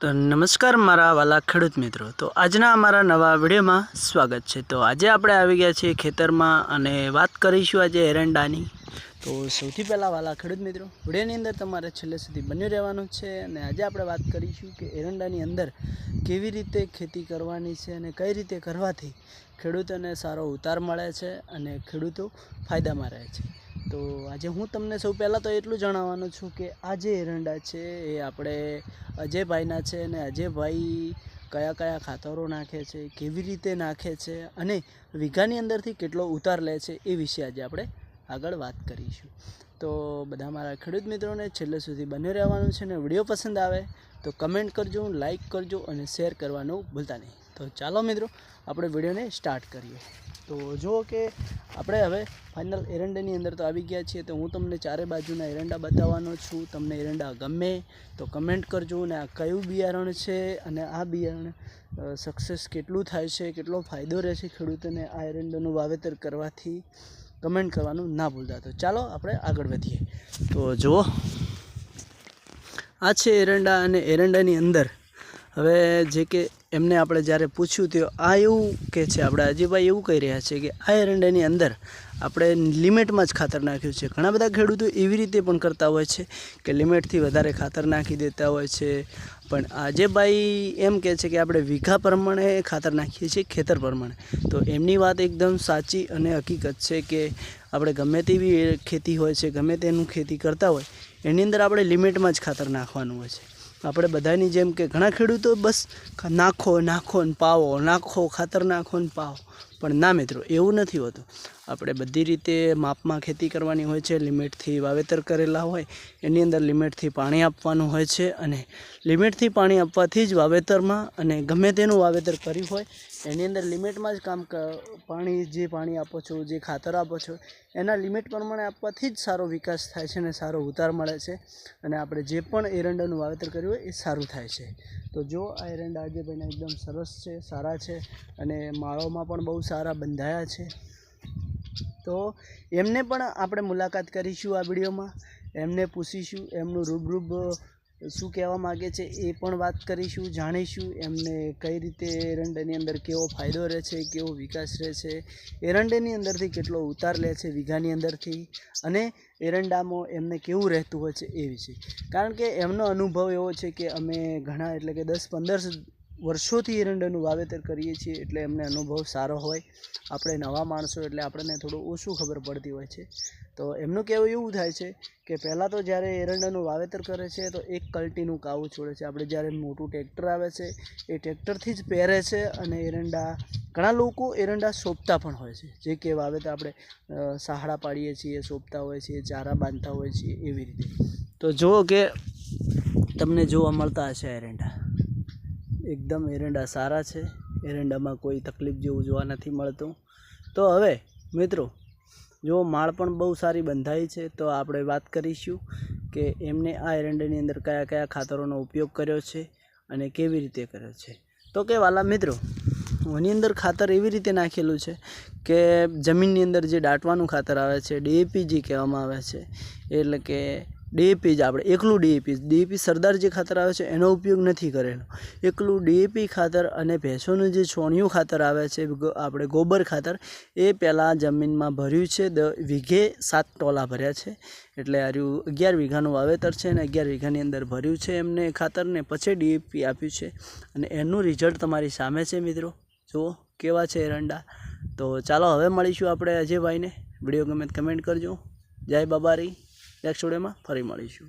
તો નમસ્કાર મારા વાલા ખેડૂત મિત્રો, તો આજના અમારા નવા વિડીયોમાં સ્વાગત છે। તો આજે આપણે આવી ગયા છીએ ખેતરમાં અને વાત કરીશું આજે એરંડાની। તો સૌથી પહેલાં વાલા ખેડૂત મિત્રો, વિડીયોની અંદર તમારે છેલ્લે સુધી બન્યું રહેવાનું છે અને આજે આપણે વાત કરીશું કે એરંડાની અંદર કેવી રીતે ખેતી કરવાની છે અને કઈ રીતે કરવાથી ખેડૂતોને સારો ઉતાર મળે છે અને ખેડૂતો ફાયદામાં રહે છે। તો આજે હું તમને સૌ પહેલાં તો એટલું જણાવવાનું છું કે આ જે એરંડા છે એ આપણે અજયભાઈના છે અને અજયભાઈ કયા કયા ખાતરો નાખે છે, કેવી રીતે નાખે છે અને વીઘાની અંદરથી કેટલો ઉતાર લે છે એ વિશે આજે આપણે આગળ વાત કરીશું। તો બધા મારા ખેડૂત મિત્રોને છેલ્લે સુધી બન્યું રહેવાનું છે અને વિડીયો પસંદ આવે તો કમેન્ટ કરજો, લાઈક કરજો અને શેર કરવાનું ભૂલતા નહીં। તો ચાલો મિત્રો આપણે વિડીયોને સ્ટાર્ટ કરીએ। તો જુઓ કે આપણે હવે ફાઇનલ એરંડાની અંદર તો આવી ગયા છીએ। તો હું તમને ચારે બાજુના એરંડા બતાવવાનો છું। તમને એરંડા ગમે તો કમેન્ટ કરજો અને આ કયું બિયારણ છે અને આ બિયારણ સક્સેસ કેટલું થાય છે, કેટલો ફાયદો રહેશે ખેડૂતોને આ એરંડાનું વાવેતર કરવાથી, કમેન્ટ કરવાનું ના ભૂલતા। તો ચાલો આપણે આગળ વધીએ। તો જુઓ આ છે એરંડા અને એરંડાની અંદર હવે જે કે એમને આપણે જ્યારે પૂછ્યું તો આ એવું કે છે, આપણે અજયભાઈ એવું કહી રહ્યા છે કે આ એરંડાની અંદર આપણે લિમિટમાં જ ખાતર નાખ્યું છે। ઘણા બધા ખેડૂતો એવી રીતે પણ કરતા હોય છે કે લિમિટથી વધારે ખાતર નાખી દેતા હોય છે, પણ અજયભાઈ એમ કહે છે કે આપણે વીઘા પ્રમાણે ખાતર નાખીએ છીએ, ખેતર પ્રમાણે। તો એમની વાત એકદમ સાચી અને હકીકત છે કે આપણે ગમે તેવી ખેતી હોય છે, ગમે તેનું ખેતી કરતા હોય એની અંદર આપણે લિમિટમાં જ ખાતર નાખવાનું હોય છે। આપણે બધાની જેમ કે ઘણા ખેડૂતો બસ નાખો નાખો ને પાવો, નાખો ખાતર નાખો ને પાવો, પણ ના મિત્રો એવું નથી હોતું। આપણે બધી રીતે માપમાં ખેતી કરવાની હોય છે। લિમિટથી વાવેતર કરેલા હોય એની અંદર લિમિટથી પાણી આપવાનું હોય છે અને લિમિટથી પાણી આપવાથી જ વાવેતરમાં અને ગમે તેનું વાવેતર કર્યું હોય એની અંદર લિમિટમાં જ પાણી જે પાણી આપો છો, જે ખાતર આપો છો એના લિમિટ પ્રમાણે આપવાથી જ સારો વિકાસ થાય છે અને સારો ઉતાર મળે છે અને આપણે જે પણ એરંડાનું વાવેતર કર્યું હોય એ સારું થાય છે। તો જો આ એરંડા અજયભાઈના એકદમ સરસ છે, સારા છે અને માળોમાં પણ બહુ સારા બંધાયા છે। તો એમને પણ આપણે મુલાકાત કરીશું આ વિડીયોમાં, એમને પૂછીશું, એમનું રૂબરૂબ શું કહેવા માગે છે એ પણ વાત કરીશું, જાણીશું એમને કઈ રીતે એરંડાની અંદર કેવો ફાયદો રહે છે, કેવો વિકાસ રહે છે, એરંડાની અંદરથી કેટલો ઉતાર લે છે વીઘાની અંદરથી અને એરંડામાં એમને કેવું રહેતું હોય છે એ વિશે। કારણ કે એમનો અનુભવ એવો છે કે અમે ઘણા એટલે કે 10-15 વર્ષોથી એરંડાનું વાવેતર કરીએ છીએ એટલે એમને અનુભવ સારો હોય। આપણે નવા માણસો એટલે આપણને થોડું ઓછું ખબર પડતી હોય છે। તો એમનું કહેવું એવું થાય છે કે પહેલાં તો જ્યારે એરંડાનું વાવેતર કરે છે તો એક કલ્ટીનું કાવું છોડે છે। આપણે જ્યારે મોટું ટ્રેક્ટર આવે છે એ ટ્રેક્ટરથી જ પહેરે છે અને એરંડા ઘણા લોકો એરંડા સોંપતા પણ હોય છે, જે કે વાવેતર આપણે સહાડા પાડીએ છીએ, સોંપતા હોય છે, ચારા બાંધતા હોય છે એવી રીતે। તો જુઓ કે તમને જોવા મળતા હશે એરંડા, એકદમ એરંડા સારા છે, એરંડામાં કોઈ તકલીફ જેવું જોવા નથી મળતું। તો હવે મિત્રો જો માળ પણ બહુ સારી બંધાઈ છે। તો આપણે વાત કરીશું કે એમને આ એરંડાની અંદર કયા કયા ખાતરોનો ઉપયોગ કર્યો છે અને કેવી રીતે કર્યો છે। તો કે વાલા મિત્રો આની અંદર ખાતર એવી રીતે નાખેલું છે કે જમીનની અંદર જે દાટવાનું ખાતર આવે છે, DAP જે કહેવામાં આવે છે, એટલે કે DAP જ આપણે એકલું DAP સરદાર જે ખાતર આવે છે એનો ઉપયોગ નથી કરેલો, એકલું DAP ખાતર અને ભેંસોનું જે છોણિયું ખાતર આવે છે આપણે ગોબર ખાતર એ પહેલાં જમીનમાં ભર્યું છે। વીઘે 7 ટોલા ભર્યા છે એટલે આર્યું 11 વીઘાનું વાવેતર છે અને 11 વીઘાની અંદર ભર્યું છે એમને ખાતરને, પછી DAP આપ્યું છે અને એનું રિઝલ્ટ તમારી સામે છે મિત્રો। જુઓ કેવા છે એરંડા। તો ચાલો હવે મળીશું આપણે અજયભાઈને। વિડીયો ગમે કમેન્ટ કરજો। જય બાબારી। નેક્સ્ટ વિડીયોમાં ફરી મળીશું।